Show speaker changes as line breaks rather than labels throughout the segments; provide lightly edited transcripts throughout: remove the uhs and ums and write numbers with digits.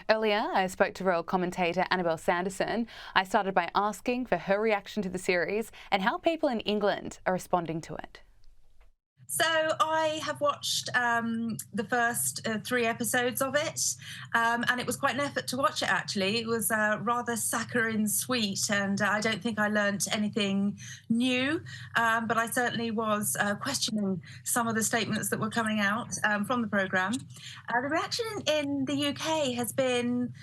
Earlier, I spoke to royal commentator Annabelle Sanderson. I started by asking for her reaction to the series and how people in England are responding to it.
So I have watched the first 3 episodes of it, and it was quite an effort to watch it, actually. It was rather saccharine sweet, and I don't think I learnt anything new, but I certainly was questioning some of the statements that were coming out from the programme. The reaction in the UK has been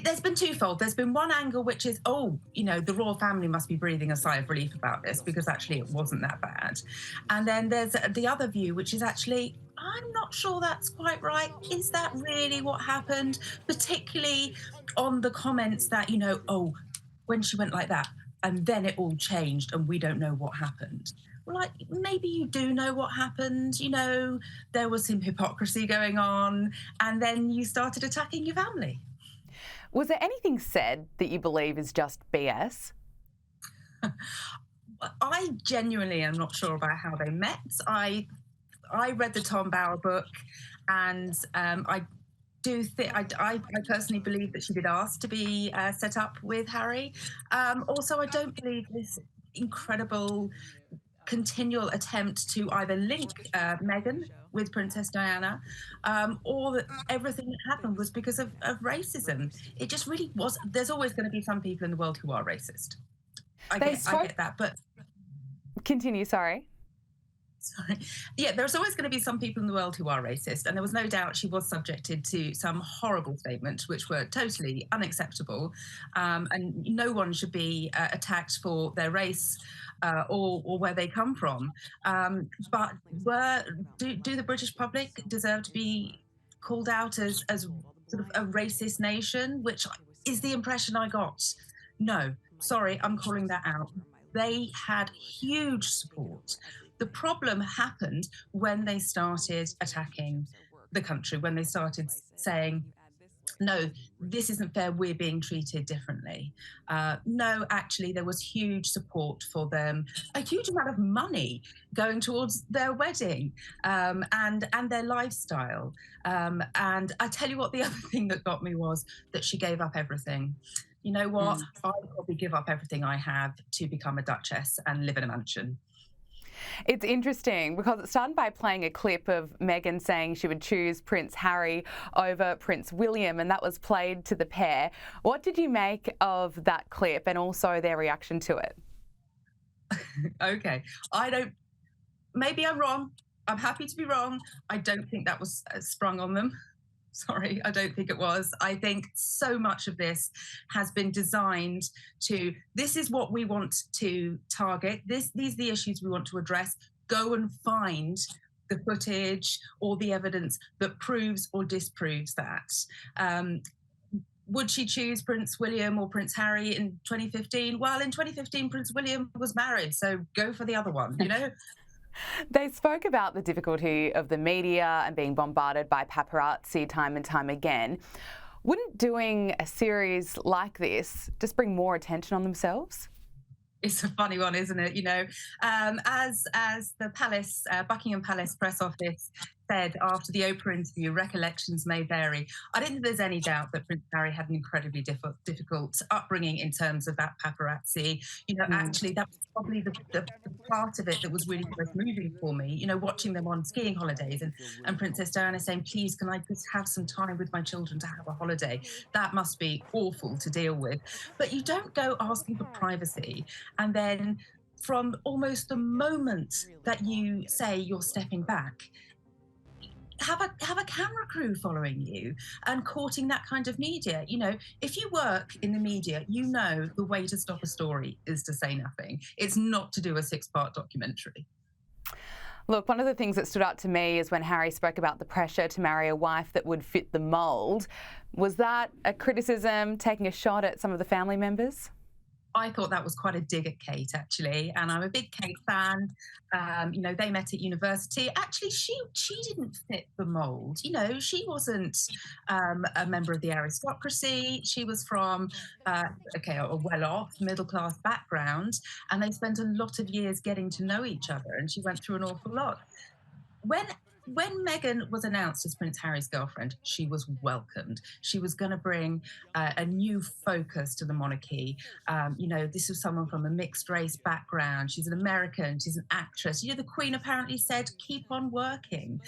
there's been twofold. There's been one angle, which is, the royal family must be breathing a sigh of relief about this because actually it wasn't that bad. And then there's the other view, which is actually, I'm not sure that's quite right. Is that really what happened? Particularly on the comments that, when she went like that, and then it all changed and we don't know what happened. Well, like, maybe you do know what happened. There was some hypocrisy going on, and then you started attacking your family.
Was there anything said that you believe is just BS?
I genuinely am not sure about how they met. I read the Tom Bower book, and I personally believe that she did ask to be set up with Harry. Also, I don't believe this incredible continual attempt to either link Meghan with Princess Diana, or that everything that happened was because of racism. It just really was. There's always going to be some people in the world who are racist. I get that, but
continue. Sorry.
Yeah, there's always going to be some people in the world who are racist, and there was no doubt she was subjected to some horrible statements which were totally unacceptable, and no one should be attacked for their race or where they come from. But do the British public deserve to be called out as sort of a racist nation, which is the impression I got? No, sorry, I'm calling that out. They had huge support. The problem happened when they started attacking the country, when they started saying, no, this isn't fair, we're being treated differently. No, actually, there was huge support for them, a huge amount of money going towards their wedding, and their lifestyle. And I tell you what, the other thing that got me was that she gave up everything. You know what? I'd probably give up everything I have to become a duchess and live in a mansion.
It's interesting because it started by playing a clip of Meghan saying she would choose Prince Harry over Prince William, and that was played to the pair. What did you make of that clip and also their reaction to it?
Okay, maybe I'm wrong. I'm happy to be wrong. I don't think that was sprung on them. Sorry, I don't think it was. I think so much of this has been designed to, this is what we want to target. These are the issues we want to address. Go and find the footage or the evidence that proves or disproves that. Would she choose Prince William or Prince Harry in 2015? Well, in 2015, Prince William was married, so go for the other one,
They spoke about the difficulty of the media and being bombarded by paparazzi time and time again. Wouldn't doing a series like this just bring more attention on themselves?
It's a funny one, isn't it? As the Palace, Buckingham Palace press office said after the Oprah interview, recollections may vary. I don't think there's any doubt that Prince Harry had an incredibly difficult upbringing in terms of that paparazzi. Actually, that was probably the part of it that was really most moving for me. Watching them on skiing holidays and Princess Diana saying, please, can I just have some time with my children to have a holiday? That must be awful to deal with. But you don't go asking for privacy and then from almost the moment that you say you're stepping back, have a camera crew following you and courting that kind of media. If you work in the media, the way to stop a story is to say nothing. It's not to do a 6-part documentary.
Look, one of the things that stood out to me is when Harry spoke about the pressure to marry a wife that would fit the mould. Was that a criticism, taking a shot at some of the family members?
I thought that was quite a dig at Kate, actually, and I'm a big Kate fan. They met at university. Actually, she didn't fit the mould. She wasn't a member of the aristocracy. She was from a well-off middle-class background, and they spent a lot of years getting to know each other, and she went through an awful lot. When when Meghan was announced as Prince Harry's girlfriend, she was welcomed. She was going to bring a new focus to the monarchy. This was someone from a mixed race background. She's an American. She's an actress. The Queen apparently said, "Keep on working."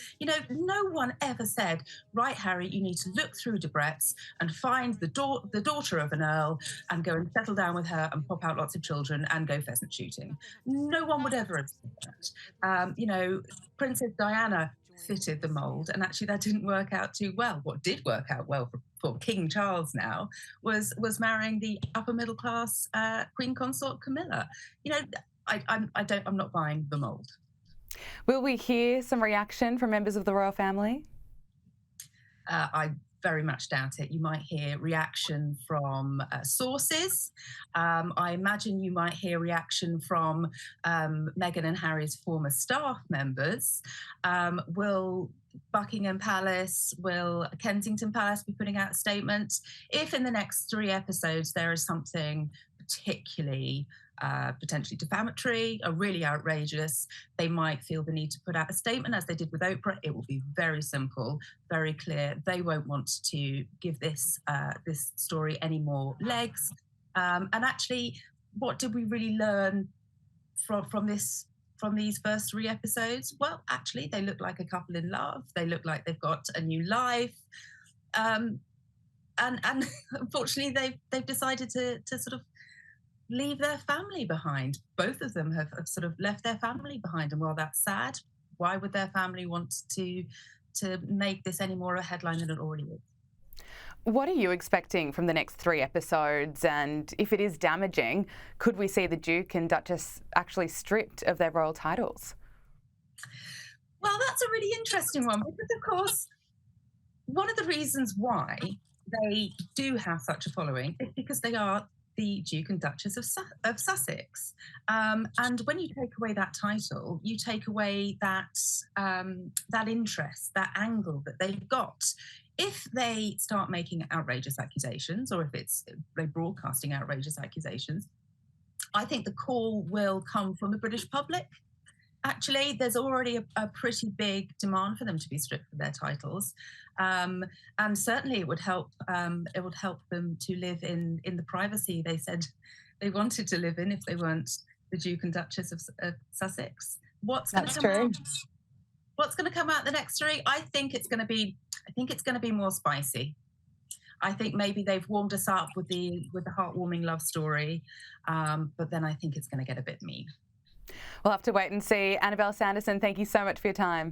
No one ever said, "Right, Harry, you need to look through Debrett's and find the daughter of an earl and go and settle down with her and pop out lots of children and go pheasant shooting." No one would ever have said that. Princess Diana fitted the mold, and actually that didn't work out too well. What did work out well for King Charles now was marrying the upper middle class Queen Consort Camilla. I'm not buying the mold.
Will we hear some reaction from members of the royal family?
I very much doubt it. You might hear reaction from sources. I imagine you might hear reaction from Meghan and Harry's former staff members. Will Buckingham Palace, will Kensington Palace be putting out a statement? If in the next 3 episodes there is something particularly potentially defamatory or really outrageous, they might feel the need to put out a statement, as they did with Oprah. It will be very simple, very clear. They won't want to give this story any more legs. And actually, what did we really learn from these first 3 episodes? Well, actually, they look like a couple in love. They look like they've got a new life. And unfortunately, they've decided to sort of leave their family behind. Both of them have sort of left their family behind, and while that's sad, why would their family want to make this any more a headline than it already is?
What are you expecting from the next 3 episodes? And if it is damaging, could we see the Duke and Duchess actually stripped of their royal titles?
Well, that's a really interesting one, because of course, one of the reasons why they do have such a following is because they are the Duke and Duchess of Sussex. And when you take away that title, you take away that interest, that angle that they've got. If they start making outrageous accusations, or if they're broadcasting outrageous accusations, I think the call will come from the British public. Actually, there's already a pretty big demand for them to be stripped of their titles, and certainly it would help. It would help them to live in the privacy they said they wanted to live in if they weren't the Duke and Duchess of Sussex. What's going to come out? What's going to come out the next 3? I think it's going to be more spicy. I think maybe they've warmed us up with the heartwarming love story, but then I think it's going to get a bit mean.
We'll have to wait and see. Annabelle Sanderson, thank you so much for your time.